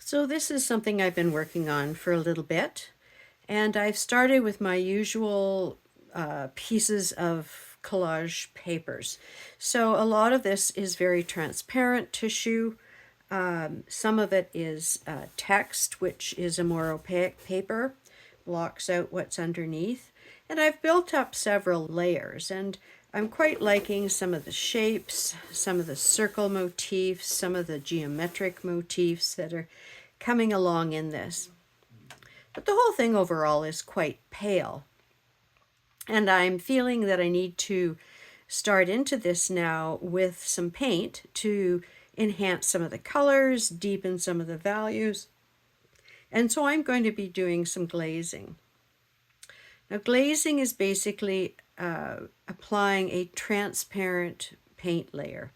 So this is something I've been working on for a little bit, and I've started with my usual pieces of collage papers. So a lot of this is very transparent tissue. Some of it is text, which is a more opaque paper, blocks out what's underneath. And I've built up several layers, and I'm quite liking some of the shapes, some of the circle motifs, some of the geometric motifs that are coming along in this. But the whole thing overall is quite pale. And I'm feeling that I need to start into this now with some paint to enhance some of the colors, deepen some of the values. And so I'm going to be doing some glazing. Now, glazing is basically applying a transparent paint layer.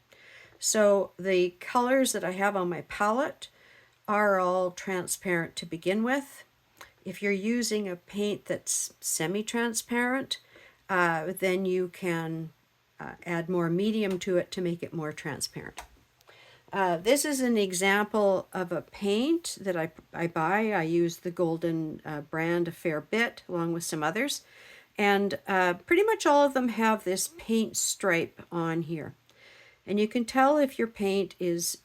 So the colors that I have on my palette are all transparent to begin with. If you're using a paint that's semi-transparent, then you can add more medium to it to make it more transparent. This is an example of a paint that I buy. I use the Golden brand a fair bit, along with some others. And pretty much all of them have this paint stripe on here. And you can tell if your paint is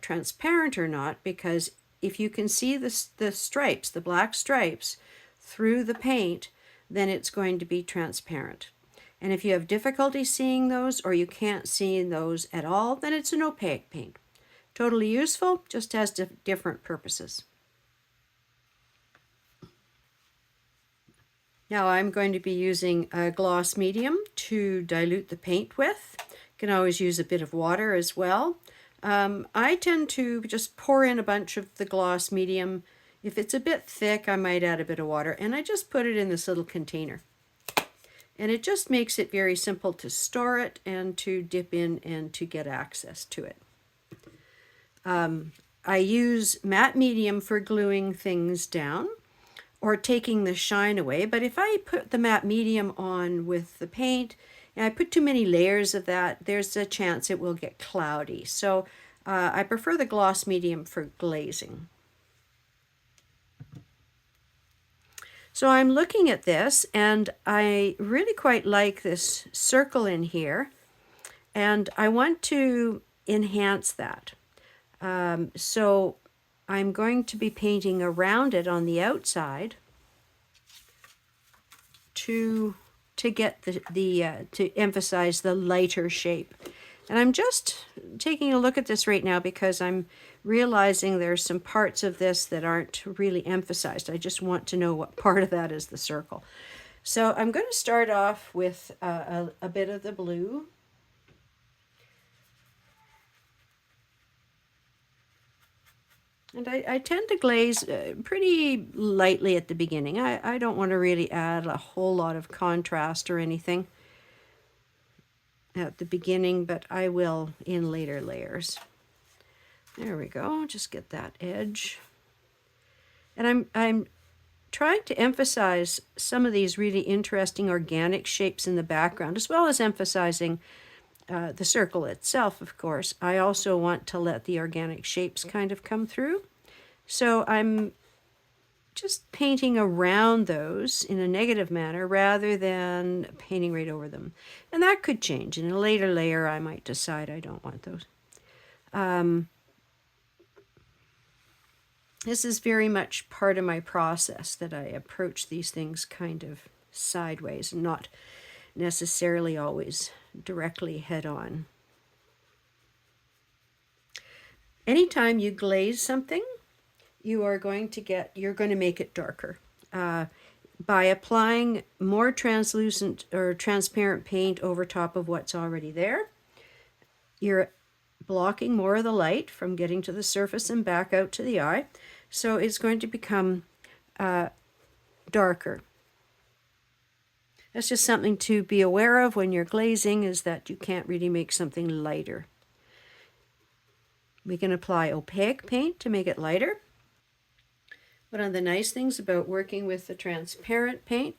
transparent or not, because if you can see the stripes, the black stripes, through the paint, then it's going to be transparent. And if you have difficulty seeing those, or you can't see those at all, then it's an opaque paint. Totally useful, just has different purposes. Now I'm going to be using a gloss medium to dilute the paint with. You can always use a bit of water as well. I tend to just pour in a bunch of the gloss medium. If it's a bit thick, I might add a bit of water, and I just put it in this little container. And it just makes it very simple to store it and to dip in and to get access to it. I use matte medium for gluing things down or taking the shine away, but if I put the matte medium on with the paint and I put too many layers of that, there's a chance it will get cloudy. So I prefer the gloss medium for glazing. So I'm looking at this, and I really quite like this circle in here, and I want to enhance that. So I'm going to be painting around it on the outside to get to emphasize the lighter shape. And I'm just taking a look at this right now because I'm realizing there's some parts of this that aren't really emphasized. I just want to know what part of that is the circle. So I'm going to start off with a bit of the blue. And I tend to glaze pretty lightly at the beginning. I don't want to really add a whole lot of contrast or anything at the beginning, but I will in later layers. There we go, just get that edge. And I'm trying to emphasize some of these really interesting organic shapes in the background, as well as emphasizing the circle itself, of course. I also want to let the organic shapes kind of come through. So I'm just painting around those in a negative manner rather than painting right over them. And that could change. In a later layer, I might decide I don't want those. This is very much part of my process, that I approach these things kind of sideways, not necessarily always directly head on. Anytime you glaze something, you're going to make it darker. By applying more translucent or transparent paint over top of what's already there, you're blocking more of the light from getting to the surface and back out to the eye. So it's going to become darker. That's just something to be aware of when you're glazing, is that you can't really make something lighter. We can apply opaque paint to make it lighter. One of the nice things about working with the transparent paint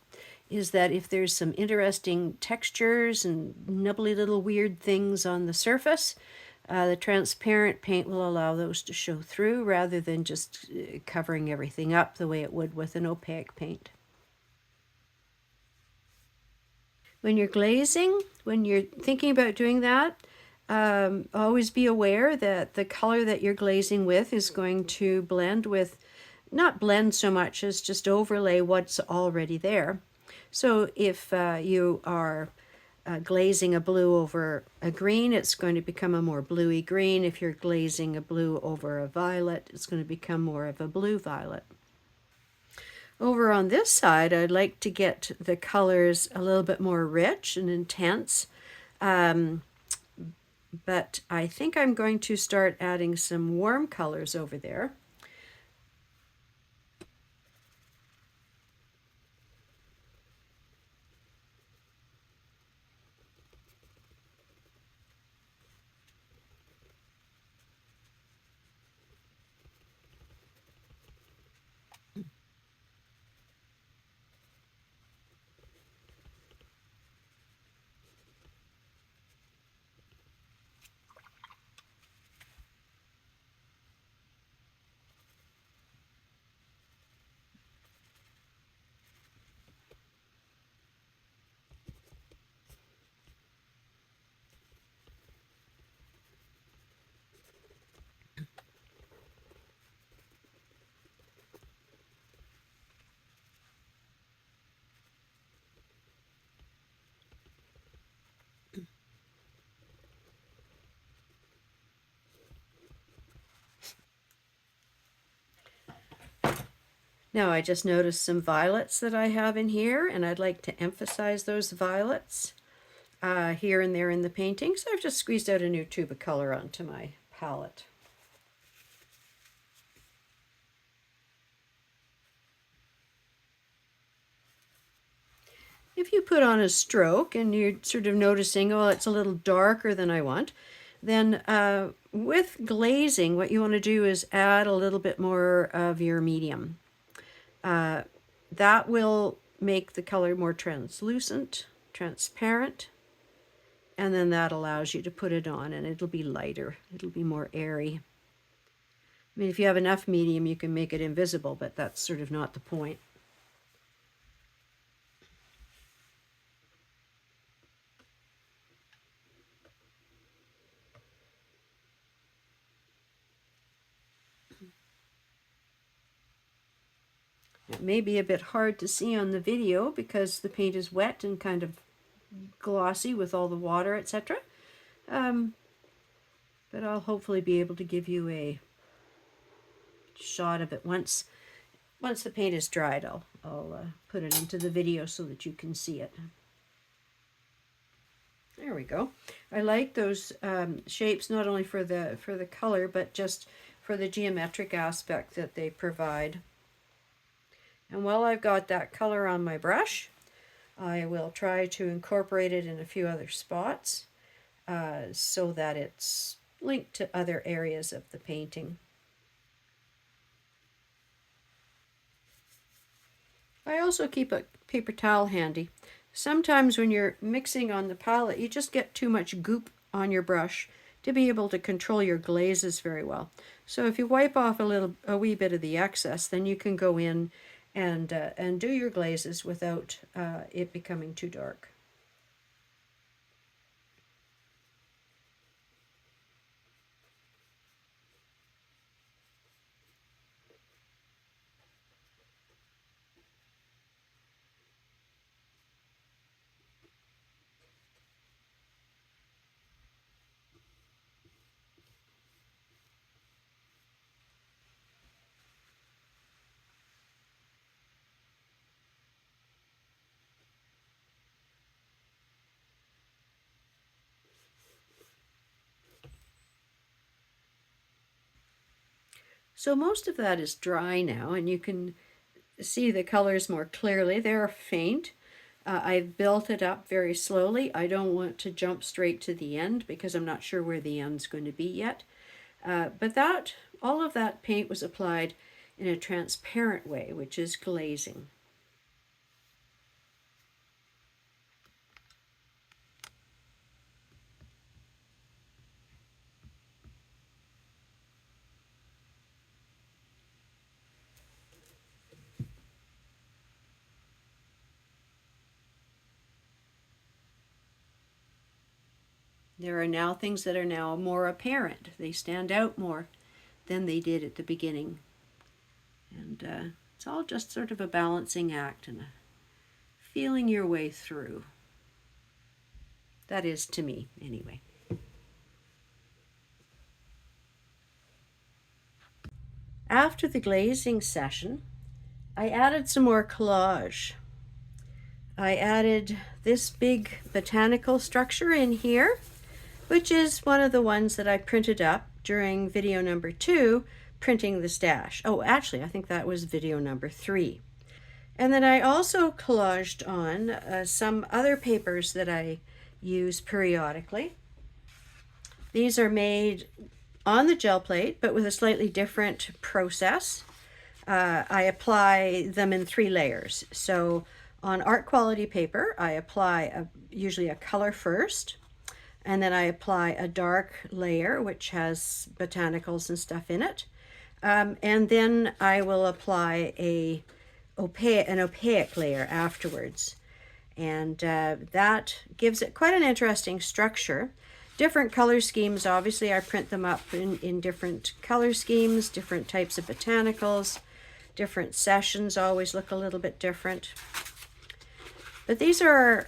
is that if there's some interesting textures and nubbly little weird things on the surface, The transparent paint will allow those to show through rather than just covering everything up the way it would with an opaque paint. When you're glazing, when you're thinking about doing that, always be aware that the color that you're glazing with is going to blend with, not blend so much as just overlay what's already there. So if you are glazing a blue over a green, it's going to become a more bluey green. If you're glazing a blue over a violet, it's going to become more of a blue violet. Over on this side, I'd like to get the colors a little bit more rich and intense, but I think I'm going to start adding some warm colors over there. Now I just noticed some violets that I have in here, and I'd like to emphasize those violets here and there in the painting. So I've just squeezed out a new tube of color onto my palette. If you put on a stroke and you're sort of noticing, oh, it's a little darker than I want, then with glazing, what you want to do is add a little bit more of your medium. That will make the color more translucent, transparent, and then that allows you to put it on and it'll be lighter. It'll be more airy. I mean, if you have enough medium, you can make it invisible, but that's sort of not the point. It may be a bit hard to see on the video because the paint is wet and kind of glossy with all the water, etc. But I'll hopefully be able to give you a shot of it once the paint is dried. I'll put it into the video so that you can see it. There we go. I like those shapes not only for the color but just for the geometric aspect that they provide. And while I've got that color on my brush, I will try to incorporate it in a few other spots so that it's linked to other areas of the painting. I also keep a paper towel handy. Sometimes when you're mixing on the palette, you just get too much goop on your brush to be able to control your glazes very well. So if you wipe off a wee bit of the excess, then you can go in and do your glazes without it becoming too dark. So most of that is dry now, and you can see the colors more clearly. They're faint. I've built it up very slowly. I don't want to jump straight to the end because I'm not sure where the end's going to be yet. But all of that paint was applied in a transparent way, which is glazing. There are now things that are now more apparent. They stand out more than they did at the beginning. And it's all just sort of a balancing act and feeling your way through. That is to me, anyway. After the glazing session, I added some more collage. I added this big botanical structure in here, which is one of the ones that I printed up during video number 2, printing the stash. Oh, actually, I think that was video number 3. And then I also collaged on some other papers that I use periodically. These are made on the gel plate, but with a slightly different process. I apply them in 3 layers. So on art quality paper, I apply usually a color first, and then I apply a dark layer, which has botanicals and stuff in it. And then I will apply an opaque layer afterwards. And that gives it quite an interesting structure. Different color schemes, obviously I print them up in different color schemes, different types of botanicals, different sessions always look a little bit different. But these are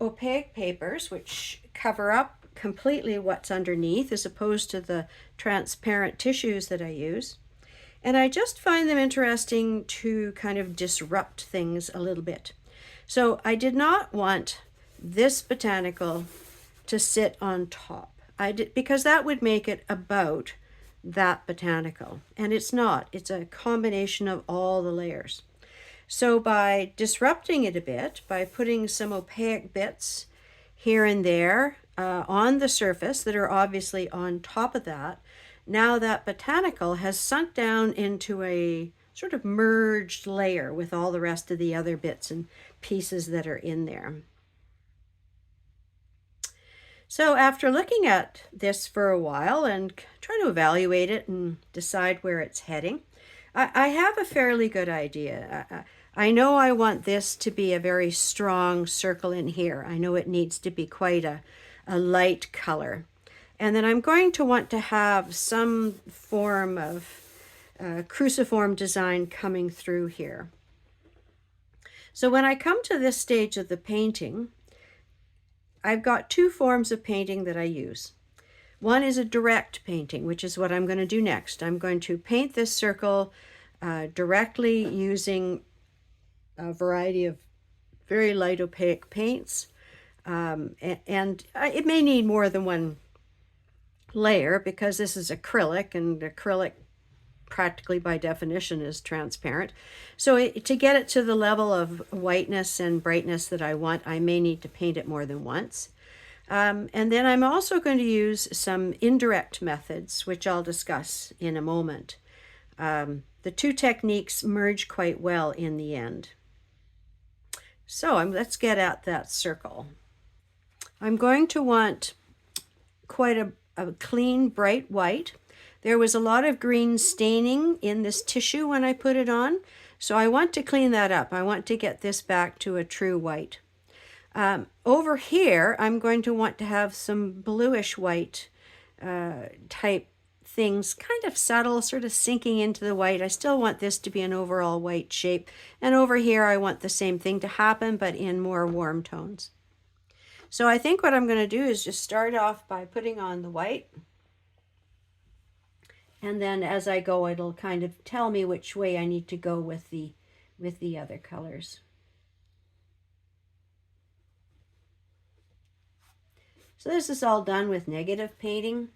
opaque papers which cover up completely what's underneath as opposed to the transparent tissues that I use. And I just find them interesting to kind of disrupt things a little bit. So I did not want this botanical to sit on top. Because that would make it about that botanical. And it's not. It's a combination of all the layers. So by disrupting it a bit, by putting some opaque bits here and there on the surface that are obviously on top of that, now that botanical has sunk down into a sort of merged layer with all the rest of the other bits and pieces that are in there. So after looking at this for a while and trying to evaluate it and decide where it's heading, I have a fairly good idea. I know I want this to be a very strong circle in here. I know it needs to be quite a light color. And then I'm going to want to have some form of cruciform design coming through here. So when I come to this stage of the painting, I've got 2 forms of painting that I use. One is a direct painting, which is what I'm going to do next. I'm going to paint this circle directly using a variety of very light opaque paints. And it may need more than one layer because this is acrylic, and acrylic practically by definition is transparent. So to get it to the level of whiteness and brightness that I want, I may need to paint it more than once. And then I'm also going to use some indirect methods, which I'll discuss in a moment. The 2 techniques merge quite well in the end. So let's get at that circle. I'm going to want quite a clean, bright white. There was a lot of green staining in this tissue when I put it on, so I want to clean that up. I want to get this back to a true white. Over here, I'm going to want to have some bluish white type things, kind of subtle, sort of sinking into the white. I still want this to be an overall white shape. And over here, I want the same thing to happen, but in more warm tones. So I think what I'm going to do is just start off by putting on the white. And then as I go, it'll kind of tell me which way I need to go with the other colors. So this is all done with negative painting.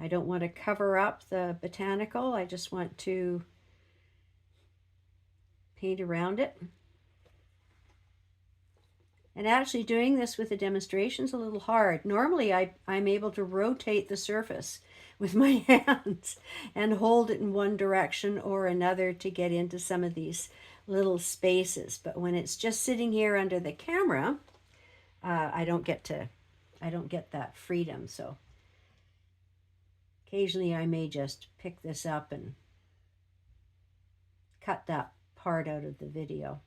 I don't want to cover up the botanical. I just want to paint around it. And actually doing this with a demonstration is a little hard. Normally I'm able to rotate the surface with my hands and hold it in one direction or another to get into some of these little spaces. But when it's just sitting here under the camera, I don't get that freedom. So occasionally I may just pick this up and cut that part out of the video.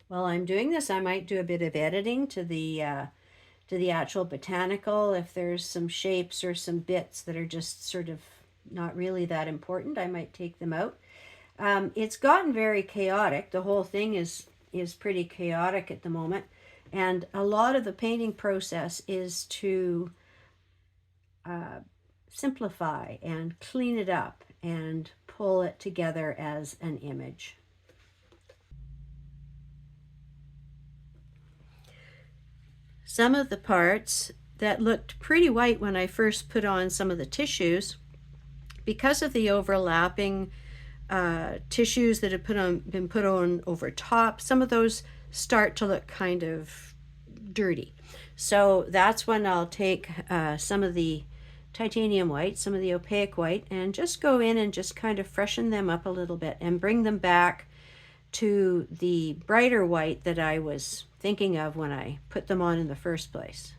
While I'm doing this, I might do a bit of editing to the actual botanical. If there's some shapes or some bits that are just sort of not really that important, I might take them out. It's gotten very chaotic. The whole thing is pretty chaotic at the moment, and a lot of the painting process is to simplify and clean it up and pull it together as an image. Some of the parts that looked pretty white when I first put on some of the tissues, because of the overlapping tissues that have been put on over top, some of those start to look kind of dirty. So that's when I'll take some of the titanium white, some of the opaque white, and just go in and just kind of freshen them up a little bit and bring them back to the brighter white that I was thinking of when I put them on in the first place.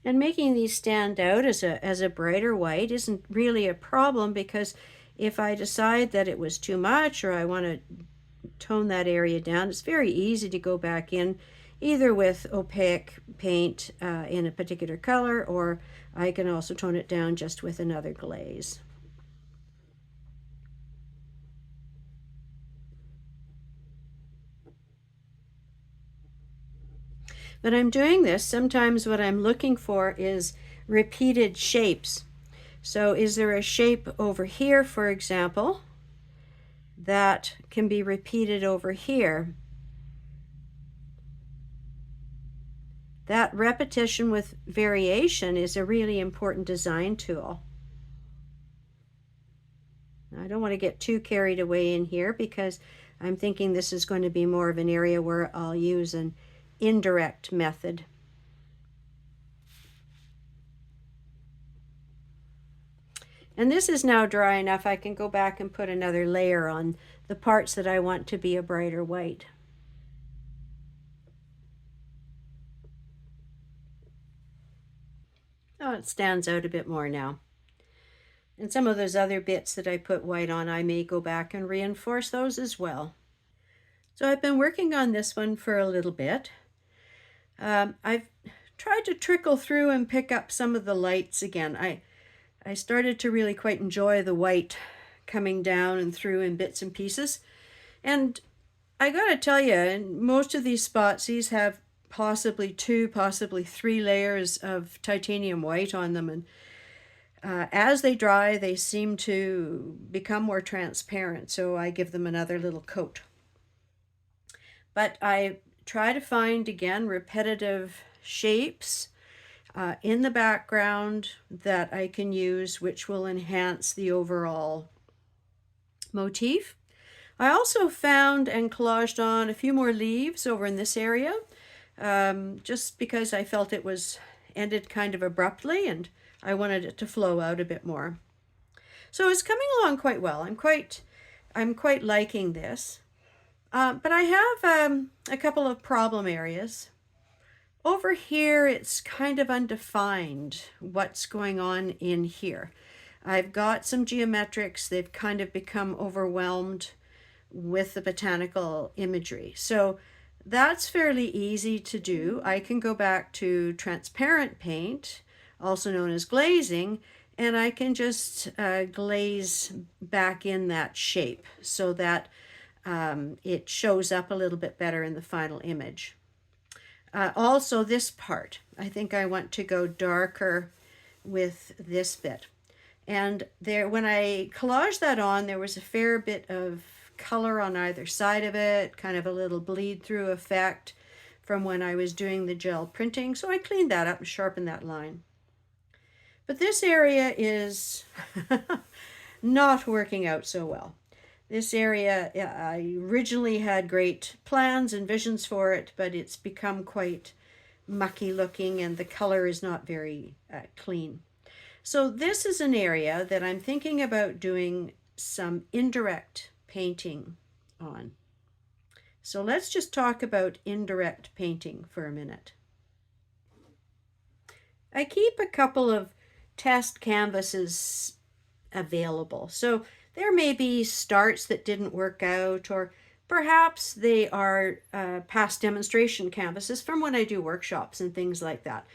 And making these stand out as a brighter white isn't really a problem, because if I decide that it was too much or I want to tone that area down, it's very easy to go back in either with opaque paint in a particular color, or I can also tone it down just with another glaze. When I'm doing this, sometimes what I'm looking for is repeated shapes. So is there a shape over here, for example, that can be repeated over here? That repetition with variation is a really important design tool. I don't want to get too carried away in here, because I'm thinking this is going to be more of an area where I'll use an indirect method. And this is now dry enough. I can go back and put another layer on the parts that I want to be a brighter white. Oh, it stands out a bit more now. And some of those other bits that I put white on, I may go back and reinforce those as well. So I've been working on this one for a little bit. I've tried to trickle through and pick up some of the lights again. I started to really quite enjoy the white coming down and through in bits and pieces. And I gotta tell you, most of these spots, these have possibly 2, possibly 3 layers of titanium white on them. And as they dry, they seem to become more transparent, so I give them another little coat. But I try to find, again, repetitive shapes in the background that I can use, which will enhance the overall motif. I also found and collaged on a few more leaves over in this area, just because I felt it was ended kind of abruptly and I wanted it to flow out a bit more. So it's coming along quite well. I'm quite liking this. But I have a couple of problem areas. Over here, it's kind of undefined what's going on in here. I've got some geometrics. They've kind of become overwhelmed with the botanical imagery. So that's fairly easy to do. I can go back to transparent paint, also known as glazing, and I can just glaze back in that shape so that it shows up a little bit better in the final image. Also this part, I think I want to go darker with this bit. And there, when I collaged that on, there was a fair bit of color on either side of it, kind of a little bleed through effect from when I was doing the gel printing. So I cleaned that up and sharpened that line. But this area is not working out so well. This area, I originally had great plans and visions for it, but it's become quite mucky looking and the color is not very clean. So this is an area that I'm thinking about doing some indirect painting on. So let's just talk about indirect painting for a minute. I keep a couple of test canvases available. So there may be starts that didn't work out, or perhaps they are past demonstration canvases from when I do workshops and things like that.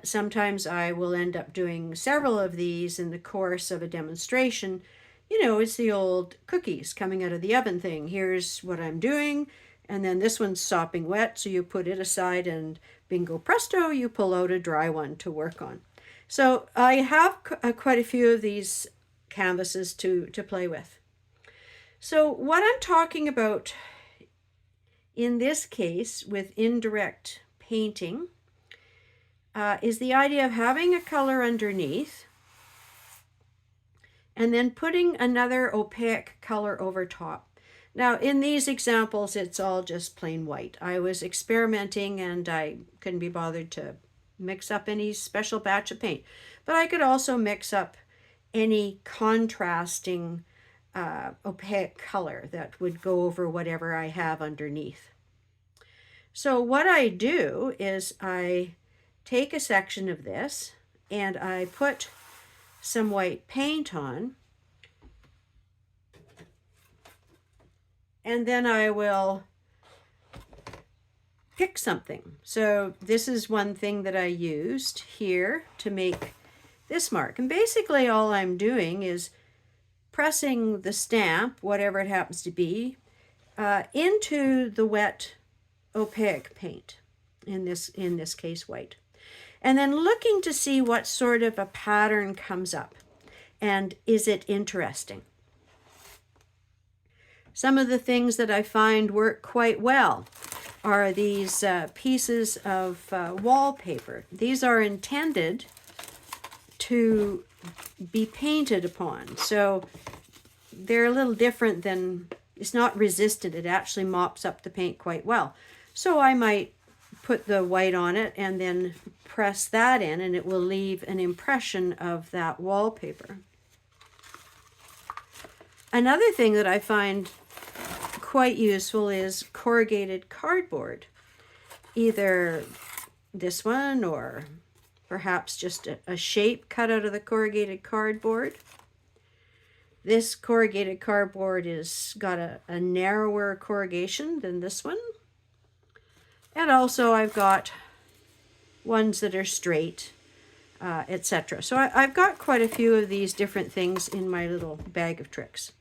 Sometimes I will end up doing several of these in the course of a demonstration. You know, it's the old cookies coming out of the oven thing. Here's what I'm doing, and then this one's sopping wet, so you put it aside and bingo presto, you pull out a dry one to work on. So I have quite a few of these canvases to play with. So what I'm talking about in this case with indirect painting is the idea of having a color underneath and then putting another opaque color over top. Now in these examples it's all just plain white. I was experimenting and I couldn't be bothered to mix up any special batch of paint, but I could also mix up any contrasting opaque color that would go over whatever I have underneath. So what I do is I take a section of this and I put some white paint on, and then I will pick something. So this is one thing that I used here to make this mark. And basically all I'm doing is pressing the stamp, whatever it happens to be, into the wet opaque paint, in this case white. And then looking to see what sort of a pattern comes up and is it interesting. Some of the things that I find work quite well are these pieces of wallpaper. These are intended to be painted upon. So they're a little different than, it's not resistant, it actually mops up the paint quite well. So I might put the white on it and then press that in and it will leave an impression of that wallpaper. Another thing that I find quite useful is corrugated cardboard. Either this one or perhaps just a shape cut out of the corrugated cardboard. This corrugated cardboard is got a narrower corrugation than this one. And also I've got ones that are straight, etc. So I've got quite a few of these different things in my little bag of tricks.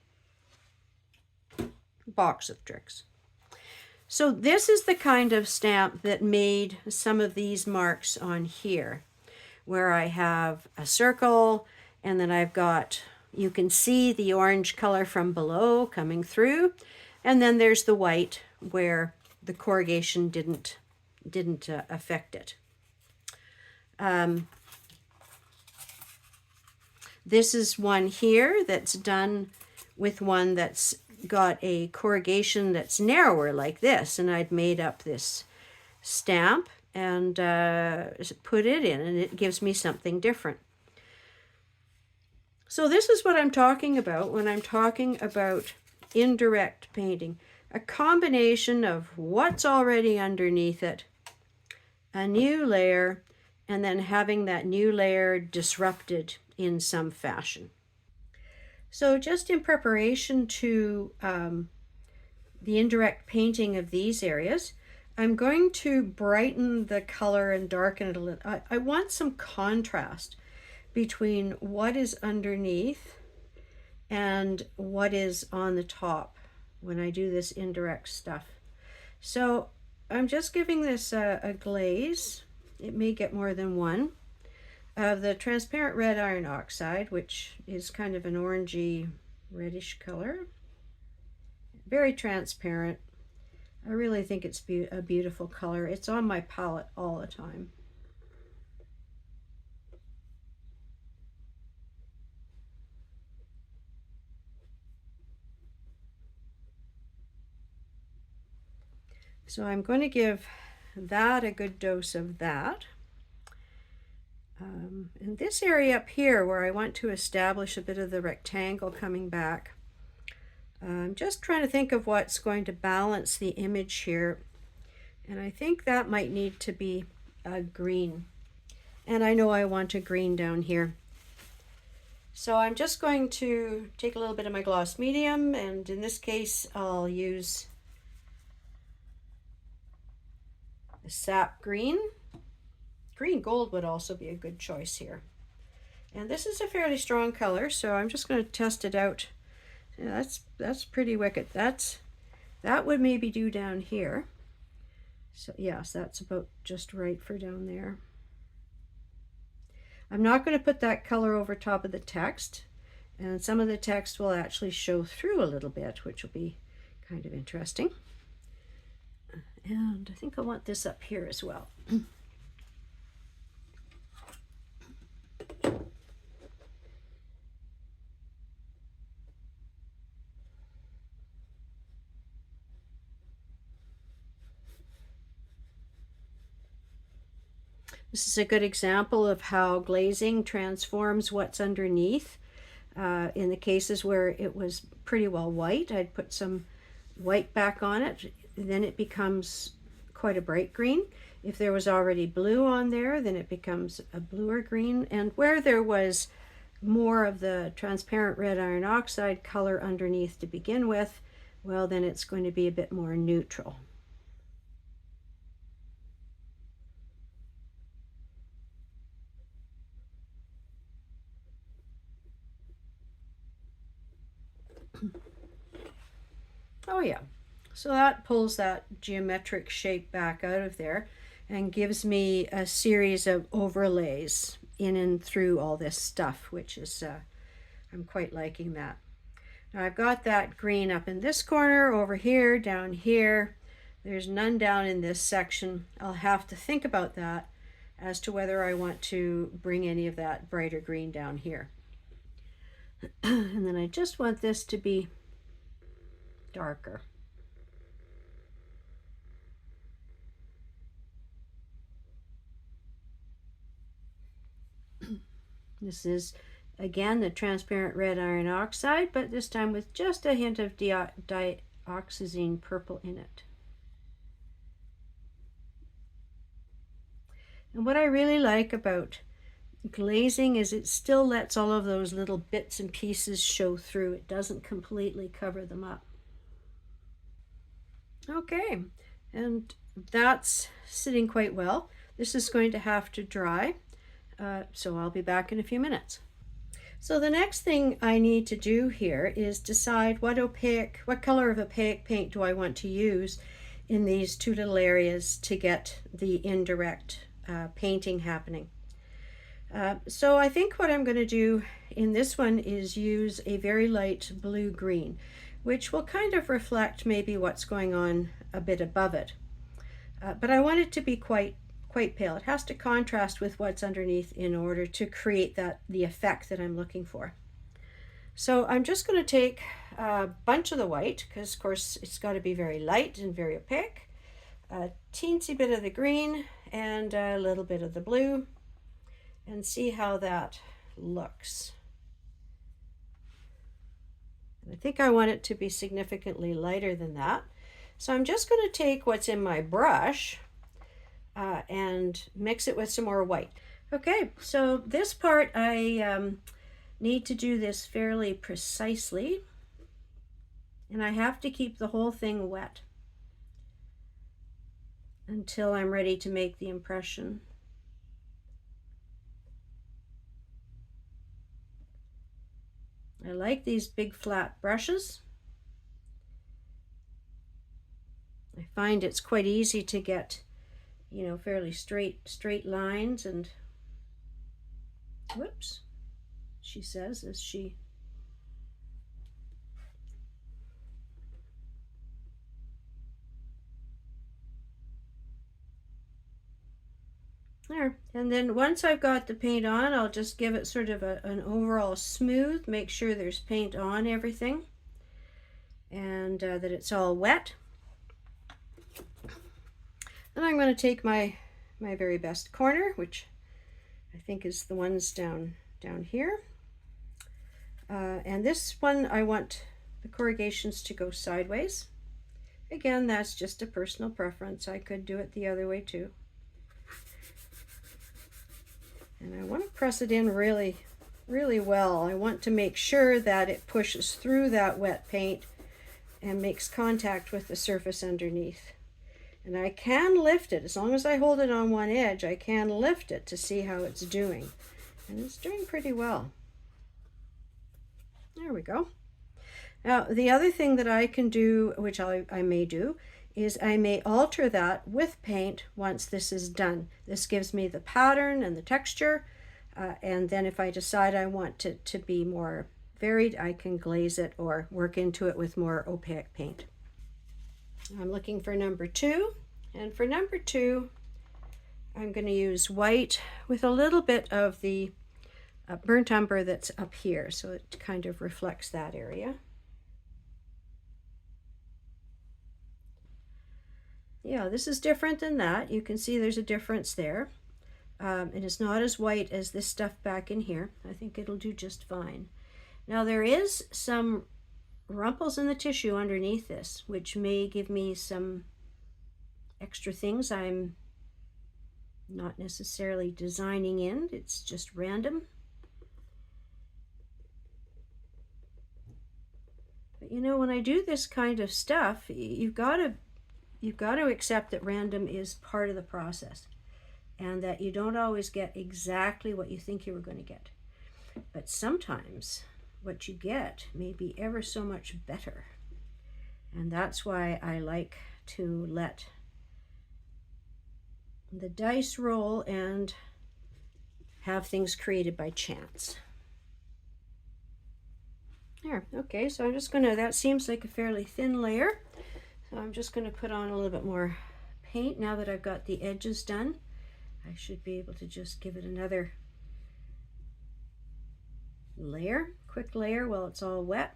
Box of tricks. So this is the kind of stamp that made some of these marks on here, where I have a circle and then I've got, you can see the orange color from below coming through, and then there's the white where the corrugation didn't affect it. This is one here that's done with one that's got a corrugation that's narrower like this, and I'd made up this stamp and put it in, and it gives me something different. So this is what I'm talking about when I'm talking about indirect painting. A combination of what's already underneath it, a new layer, and then having that new layer disrupted in some fashion. So just in preparation to the indirect painting of these areas, I'm going to brighten the color and darken it a little. I want some contrast between what is underneath and what is on the top when I do this indirect stuff. So I'm just giving this a glaze. It may get more than one of the transparent red iron oxide, which is kind of an orangey reddish color. Very transparent. I really think it's a beautiful color. It's on my palette all the time. So I'm going to give that a good dose of that. In this area up here where I want to establish a bit of the rectangle coming back, I'm just trying to think of what's going to balance the image here. And I think that might need to be a green. And I know I want a green down here. So I'm just going to take a little bit of my gloss medium, and in this case I'll use the Sap Green. Quin Gold would also be a good choice here. And this is a fairly strong color, so I'm just going to test it out. Yeah, that's pretty wicked. That would maybe do down here. So yes, that's about just right for down there. I'm not going to put that color over top of the text, and some of the text will actually show through a little bit, which will be kind of interesting. And I think I want this up here as well. This is a good example of how glazing transforms what's underneath. In the cases where it was pretty well white, I'd put some white back on it, then it becomes quite a bright green. If there was already blue on there, then it becomes a bluer green. And where there was more of the transparent red iron oxide color underneath to begin with, well, then it's going to be a bit more neutral. Oh yeah, so that pulls that geometric shape back out of there and gives me a series of overlays in and through all this stuff, which is, I'm quite liking that. Now I've got that green up in this corner, over here, down here. There's none down in this section. I'll have to think about that as to whether I want to bring any of that brighter green down here. And then I just want this to be darker. This is again the transparent red iron oxide, but this time with just a hint of Dioxazine Purple in it. And what I really like about glazing is it still lets all of those little bits and pieces show through. It doesn't completely cover them up. Okay, and that's sitting quite well. This is going to have to dry, so I'll be back in a few minutes. So the next thing I need to do here is decide what color of opaque paint do I want to use in these two little areas to get the indirect painting happening. So I think what I'm going to do in this one is use a very light blue-green, which will kind of reflect maybe what's going on a bit above it. But I want it to be quite pale. It has to contrast with what's underneath in order to create the effect that I'm looking for. So I'm just going to take a bunch of the white, because of course it's got to be very light and very opaque, a teensy bit of the green and a little bit of the blue, and see how that looks. I think I want it to be significantly lighter than that. So I'm just going to take what's in my brush and mix it with some more white. Okay, so this part I need to do this fairly precisely, and I have to keep the whole thing wet until I'm ready to make the impression. I like these big flat brushes. I find it's quite easy to get, you know, fairly straight lines, and whoops, she says as she there. And then once I've got the paint on, I'll just give it sort of an overall smooth, make sure there's paint on everything and that it's all wet. Then I'm going to take my very best corner, which I think is the ones down here. And this one I want the corrugations to go sideways. Again, that's just a personal preference. I could do it the other way too. And I want to press it in really, really well. I want to make sure that it pushes through that wet paint and makes contact with the surface underneath. And I can lift it. As long as I hold it on one edge, I can lift it to see how it's doing. And it's doing pretty well. There we go. Now, the other thing that I can do, which I may do, is I may alter that with paint once this is done. This gives me the pattern and the texture, and then if I decide I want it to be more varied, I can glaze it or work into it with more opaque paint. I'm looking for number 2, and for number 2, I'm going to use white with a little bit of the burnt umber that's up here, so it kind of reflects that area. Yeah, this is different than that. You can see there's a difference there. And it's not as white as this stuff back in here. I think it'll do just fine. Now there is some rumples in the tissue underneath this, which may give me some extra things I'm not necessarily designing in. It's just random. But you know, when I do this kind of stuff, you've got to accept that random is part of the process, and that you don't always get exactly what you think you were going to get. But sometimes what you get may be ever so much better. And that's why I like to let the dice roll and have things created by chance. There, okay, so I'm just gonna, that seems like a fairly thin layer. So I'm just going to put on a little bit more paint now that I've got the edges done. I should be able to just give it another layer, quick layer while it's all wet.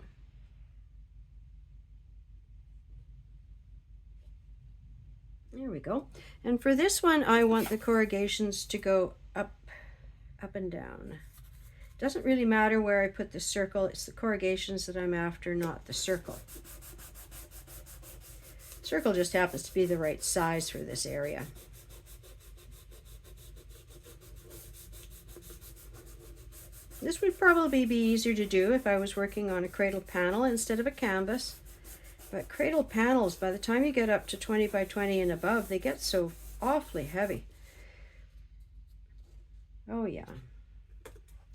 There we go. And for this one, I want the corrugations to go up and down. Doesn't really matter where I put the circle, it's the corrugations that I'm after, not the circle. Circle just happens to be the right size for this area. This would probably be easier to do if I was working on a cradle panel instead of a canvas. But cradle panels, by the time you get up to 20 by 20 and above, they get so awfully heavy. Oh yeah.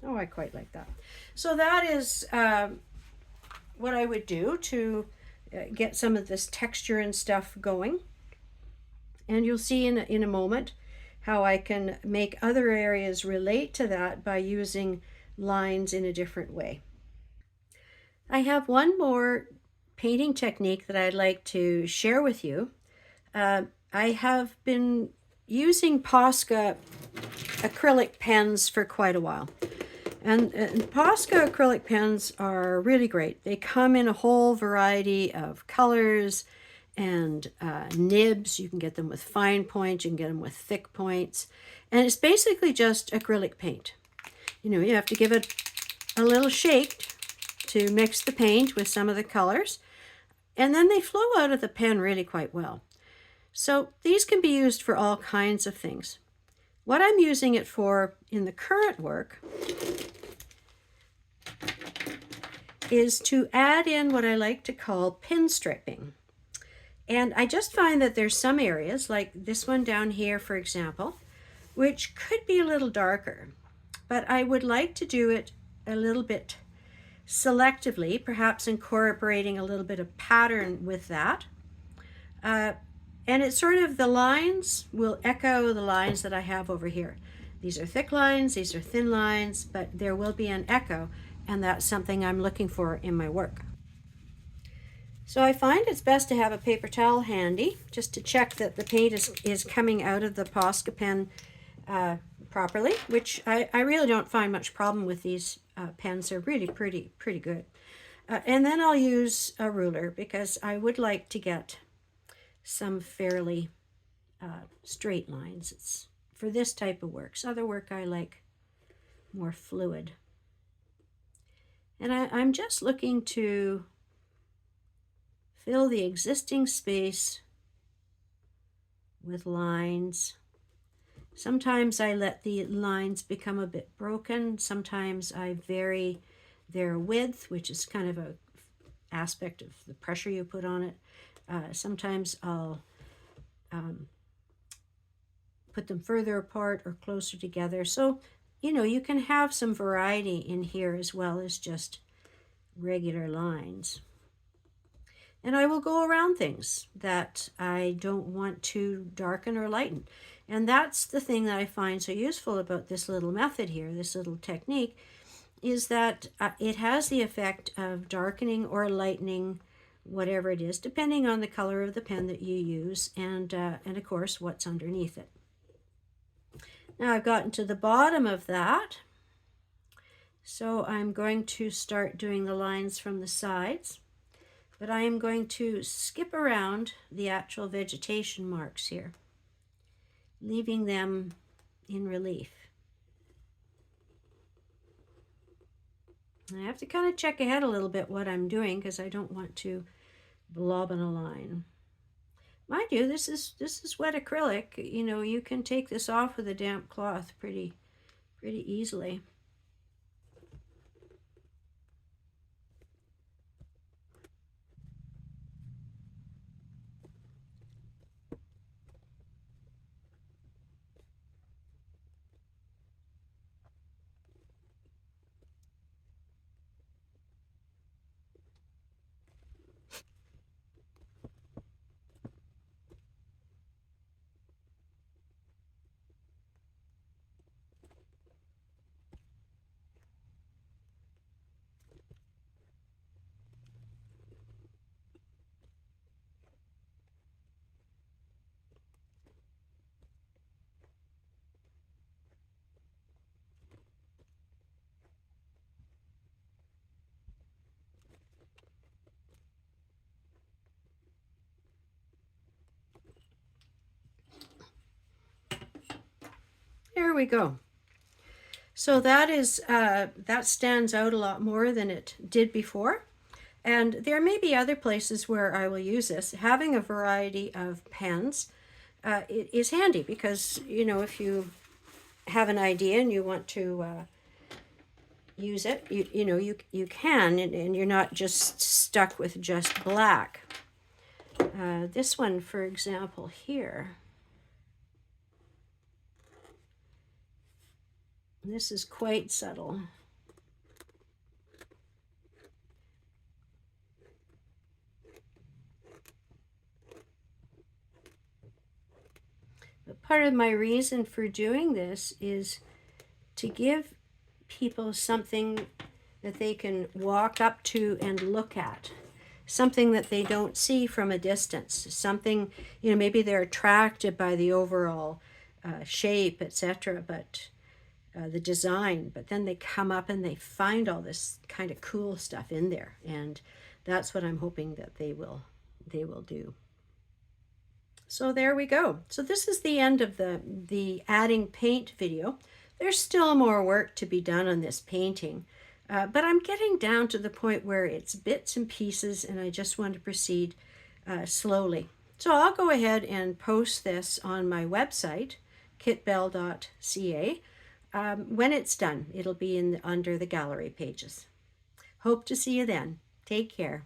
Oh, I quite like that. So that is what I would do to get some of this texture and stuff going. And you'll see in a moment how I can make other areas relate to that by using lines in a different way. I have one more painting technique that I'd like to share with you. I have been using Posca acrylic pens for quite a while. And Posca acrylic pens are really great. They come in a whole variety of colors and nibs. You can get them with fine point, you can get them with thick points. And it's basically just acrylic paint. You know, you have to give it a little shake to mix the paint with some of the colors. And then they flow out of the pen really quite well. So these can be used for all kinds of things. What I'm using it for in the current work is to add in what I like to call pin stripping. And I just find that there's some areas, like this one down here, for example, which could be a little darker. But I would like to do it a little bit selectively, perhaps incorporating a little bit of pattern with that. And it's sort of, the lines will echo the lines that I have over here. These are thick lines, these are thin lines, but there will be an echo, and that's something I'm looking for in my work. So I find it's best to have a paper towel handy, just to check that the paint is coming out of the Posca pen properly, which I really don't find much problem with these pens. They're really pretty good. And then I'll use a ruler, because I would like to get some fairly straight lines. It's for this type of work. Other work I like more fluid. And I'm just looking to fill the existing space with lines. Sometimes I let the lines become a bit broken. Sometimes I vary their width, which is kind of a aspect of the pressure you put on it. Sometimes I'll put them further apart or closer together. So, you know, you can have some variety in here as well as just regular lines. And I will go around things that I don't want to darken or lighten. And that's the thing that I find so useful about this little method here, this little technique, is that it has the effect of darkening or lightening whatever it is, depending on the color of the pen that you use and of course what's underneath it. Now I've gotten to the bottom of that, so I'm going to start doing the lines from the sides, but I am going to skip around the actual vegetation marks here, leaving them in relief. I have to kind of check ahead a little bit what I'm doing because I don't want to blob in a line. Mind you, this is wet acrylic. You know, you can take this off with a damp cloth pretty easily. There we go. So that is that stands out a lot more than it did before. And there may be other places where I will use this. Having a variety of pens it is handy because, you know, if you have an idea and you want to use it, you know, you can, and you're not just stuck with just black. This one, for example, here. This is quite subtle. But part of my reason for doing this is to give people something that they can walk up to and look at. Something that they don't see from a distance. Something, you know, maybe they're attracted by the overall shape, etc., but the design, but then they come up and they find all this kind of cool stuff in there, and that's what I'm hoping that they will do. So there we go. So this is the end of the adding paint video. There's still more work to be done on this painting, but I'm getting down to the point where it's bits and pieces and I just want to proceed slowly. So I'll go ahead and post this on my website, kitbell.ca. When it's done, it'll be under the gallery pages. Hope to see you then. Take care.